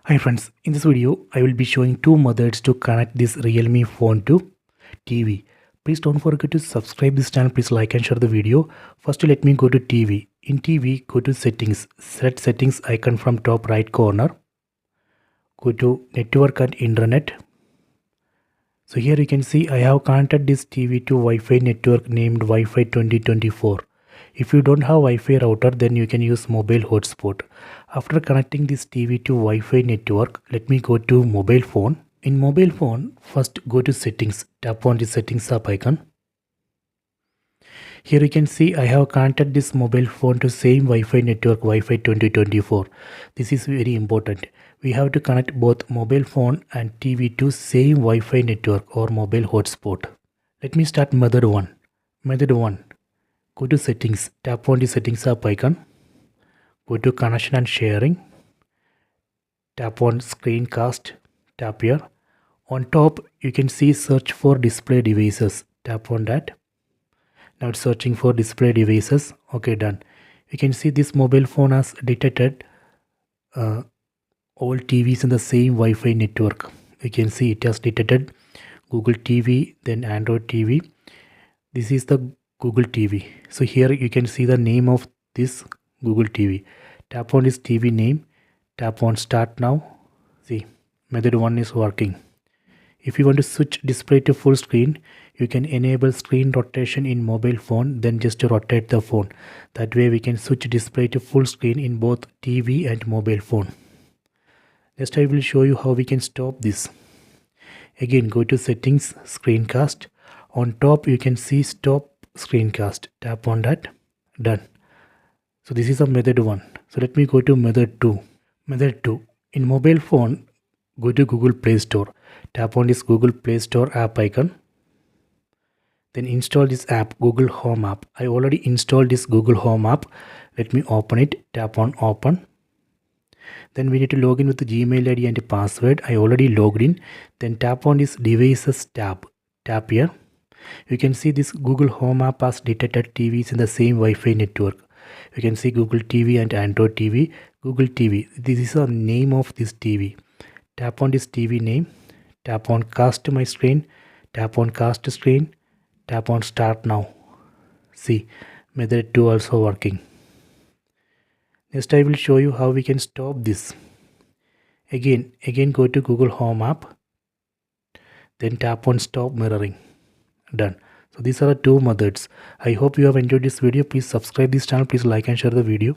Hi friends, in this video I will be showing two methods to connect this Realme phone to TV. Please don't forget to subscribe this channel, please like and share the video. First let me go to TV. In TV go to settings, select settings icon from top right corner. Go to network and internet. So here you can see I have connected this TV to Wi-Fi network named Wi-Fi 2024. If you don't have Wi-Fi router, then you can use mobile hotspot. After connecting this TV to Wi-Fi network, let me go to mobile phone. In mobile phone, first go to settings, tap on the settings app icon. Here you can see I have connected this mobile phone to same Wi-Fi network Wi-Fi 2024. This is very important. We have to connect both mobile phone and TV to same Wi-Fi network or mobile hotspot. Let me start method 1. Method 1. Go to settings, tap on the settings app icon. Go to connection and sharing. Tap on screencast. Tap here. On top you can see search for display devices. Tap on that. Now it's searching for display devices. Okay, done. You can see this mobile phone has detected all TVs in the same Wi-Fi network. You can see it has detected Google TV, then Android TV. This is the Google TV. So here you can see the name of this Google TV. Tap on this TV name. Tap on start now. See, method 1 is working. If you want to switch display to full screen, you can enable screen rotation in mobile phone, then just rotate the phone. That way we can switch display to full screen in both TV and mobile phone. Next I will show you how we can stop this. Again go to settings, screencast. On top you can see stop screencast. Tap on that. Done. So this is a method 1. So let me go to method 2. Method 2. In mobile phone, go to Google Play Store. Tap on this Google Play Store app icon. Then install this app, Google Home app. I already installed this Google Home app. Let me open it. Tap on open. Then we need to log in with the Gmail ID and password. I already logged in. Then tap on this devices tab. Tap here. You can see this Google Home app has detected TVs in the same Wi-Fi network. You can see Google TV and Android TV. Google TV. This is the name of this TV. Tap on this TV name. Tap on cast my screen. Tap on cast screen. Tap on start now. See, method 2 also working. Next I will show you how we can stop this. Again go to Google Home app. Then tap on stop mirroring. Done. So these are the two methods. I hope you have enjoyed this video. Please subscribe this channel. Please like and share the video.